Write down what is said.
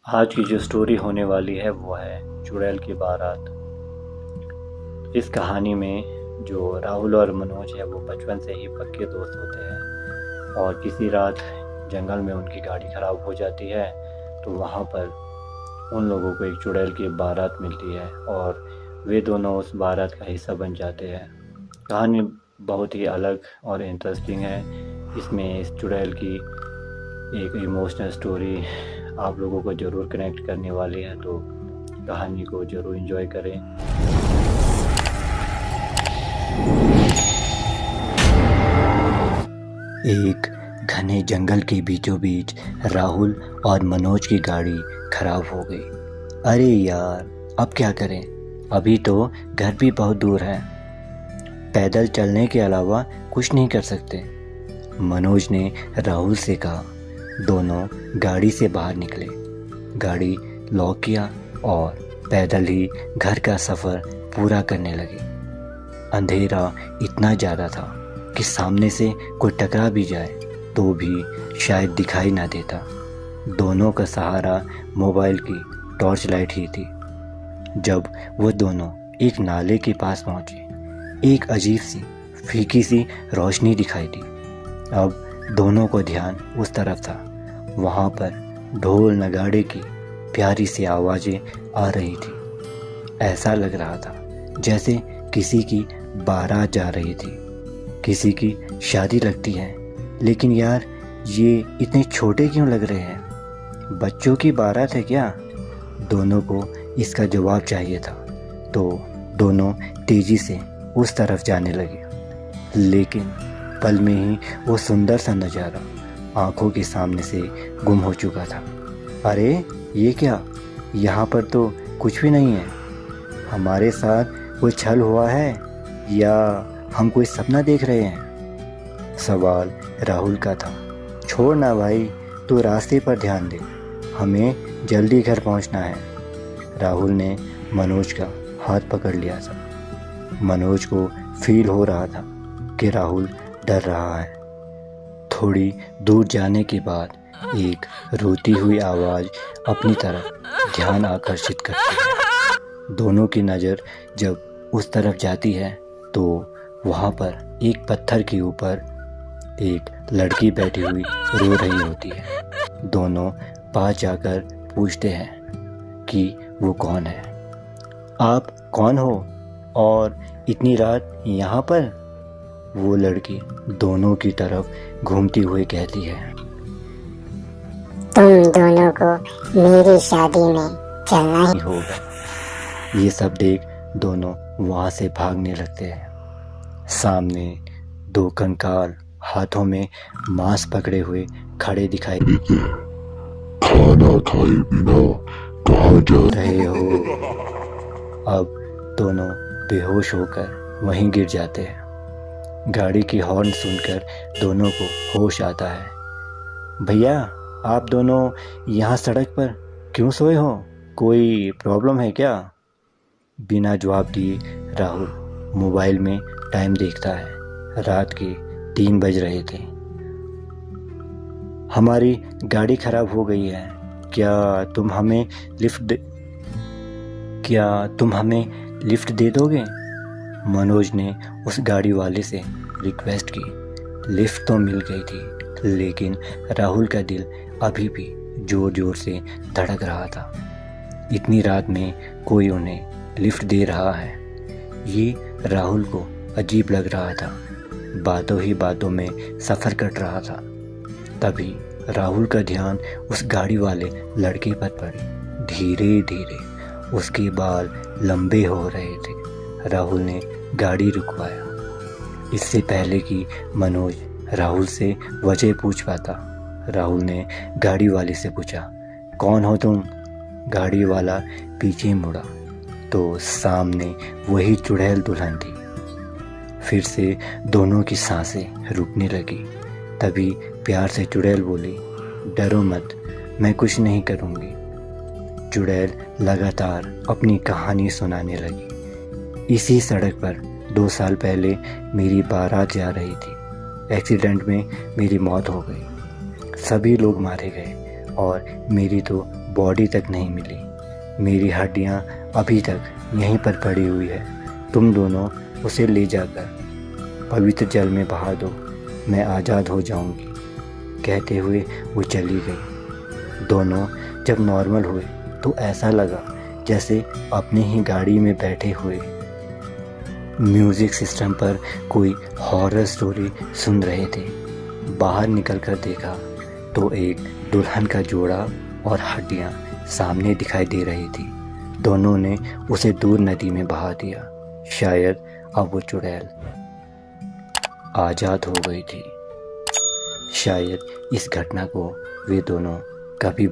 आज की जो स्टोरी होने वाली है वो है चुड़ैल की बारात। इस कहानी में जो राहुल और मनोज है वो बचपन से ही पक्के दोस्त होते हैं और किसी रात जंगल में उनकी गाड़ी ख़राब हो जाती है तो वहाँ पर उन लोगों को एक चुड़ैल की बारात मिलती है और वे दोनों उस बारात का हिस्सा बन जाते हैं। कहानी बहुत ही अलग और इंटरेस्टिंग है। इसमें इस चुड़ैल की एक इमोशनल स्टोरी आप लोगों को ज़रूर कनेक्ट करने वाली है, तो कहानी को ज़रूर एंजॉय करें। एक घने जंगल के बीचों बीच राहुल और मनोज की गाड़ी खराब हो गई। अरे यार, अब क्या करें? अभी तो घर भी बहुत दूर है, पैदल चलने के अलावा कुछ नहीं कर सकते। मनोज ने राहुल से कहा। दोनों गाड़ी से बाहर निकले, गाड़ी लॉक किया और पैदल ही घर का सफ़र पूरा करने लगे। अंधेरा इतना ज़्यादा था कि सामने से कोई टकरा भी जाए तो भी शायद दिखाई ना देता। दोनों का सहारा मोबाइल की टॉर्च लाइट ही थी। जब वो दोनों एक नाले के पास पहुँचे, एक अजीब सी फीकी सी रोशनी दिखाई दी। अब दोनों को ध्यान उस तरफ था। वहाँ पर ढोल नगाड़े की प्यारी सी आवाज़ें आ रही थी। ऐसा लग रहा था जैसे किसी की बारात जा रही थी, किसी की शादी लगती है। लेकिन यार, ये इतने छोटे क्यों लग रहे हैं? बच्चों की बारात है क्या? दोनों को इसका जवाब चाहिए था, तो दोनों तेज़ी से उस तरफ जाने लगे। लेकिन पल में ही वो सुंदर सा नज़ारा आंखों के सामने से गुम हो चुका था। अरे ये क्या? यहाँ पर तो कुछ भी नहीं है। हमारे साथ कोई छल हुआ है या हम कोई सपना देख रहे हैं? सवाल राहुल का था। छोड़ ना भाई, तू रास्ते पर ध्यान दे, हमें जल्दी घर पहुँचना है। राहुल ने मनोज का हाथ पकड़ लिया था। मनोज को फील हो रहा था कि राहुल डर रहा है। थोड़ी दूर जाने के बाद एक रोती हुई आवाज़ अपनी तरफ ध्यान आकर्षित करती है। दोनों की नज़र जब उस तरफ जाती है तो वहाँ पर एक पत्थर के ऊपर एक लड़की बैठी हुई रो रही होती है। दोनों पास जाकर पूछते हैं कि वो कौन है। आप कौन हो और इतनी रात यहाँ पर? वो लड़की दोनों की तरफ घूमती हुई कहती है, तुम दोनों को मेरी शादी में चलना ही होगा। ये सब देख दोनों वहाँ से भागने लगते हैं। सामने दो कंकाल हाथों में मांस पकड़े हुए खड़े दिखाई खाना खाए बिना कहाँ जा रहे हो। अब दोनों बेहोश होकर वहीं गिर जाते हैं। गाड़ी की हॉर्न सुनकर दोनों को होश आता है। भैया, आप दोनों यहाँ सड़क पर क्यों सोए हो? कोई प्रॉब्लम है क्या? बिना जवाब दिए राहुल मोबाइल में टाइम देखता है। रात के 3 बज रहे थे। हमारी गाड़ी खराब हो गई है, क्या तुम हमें लिफ्ट दे दोगे? मनोज ने उस गाड़ी वाले से रिक्वेस्ट की। लिफ्ट तो मिल गई थी, लेकिन राहुल का दिल अभी भी ज़ोर ज़ोर से धड़क रहा था। इतनी रात में कोई उन्हें लिफ्ट दे रहा है, ये राहुल को अजीब लग रहा था। बातों ही बातों में सफ़र कट रहा था। तभी राहुल का ध्यान उस गाड़ी वाले लड़के पर पड़ी। धीरे धीरे उसके बाल लंबे हो रहे थे। राहुल ने गाड़ी रुकवाया, इससे पहले कि मनोज राहुल से वजह पूछ पाता। राहुल ने गाड़ी वाले से पूछा, कौन हो तुम? गाड़ी वाला पीछे मुड़ा तो सामने वही चुड़ैल दुल्हन थी। फिर से दोनों की सांसें रुकने लगी। तभी प्यार से चुड़ैल बोली, डरो मत, मैं कुछ नहीं करूँगी। चुड़ैल लगातार अपनी कहानी सुनाने लगी। इसी सड़क पर 2 साल पहले मेरी बारात जा रही थी। एक्सीडेंट में मेरी मौत हो गई। सभी लोग मारे गए और मेरी तो बॉडी तक नहीं मिली। मेरी हड्डियाँ अभी तक यहीं पर पड़ी हुई है। तुम दोनों उसे ले जाकर पवित्र जल में बहा दो, मैं आज़ाद हो जाऊंगी। कहते हुए वो चली गई। दोनों जब नॉर्मल हुए तो ऐसा लगा जैसे अपनी ही गाड़ी में बैठे हुए म्यूज़िक सिस्टम पर कोई हॉरर स्टोरी सुन रहे थे। बाहर निकलकर देखा तो एक दुल्हन का जोड़ा और हड्डियाँ सामने दिखाई दे रही थी। दोनों ने उसे दूर नदी में बहा दिया। शायद अब वो चुड़ैल आज़ाद हो गई थी। शायद इस घटना को वे दोनों कभी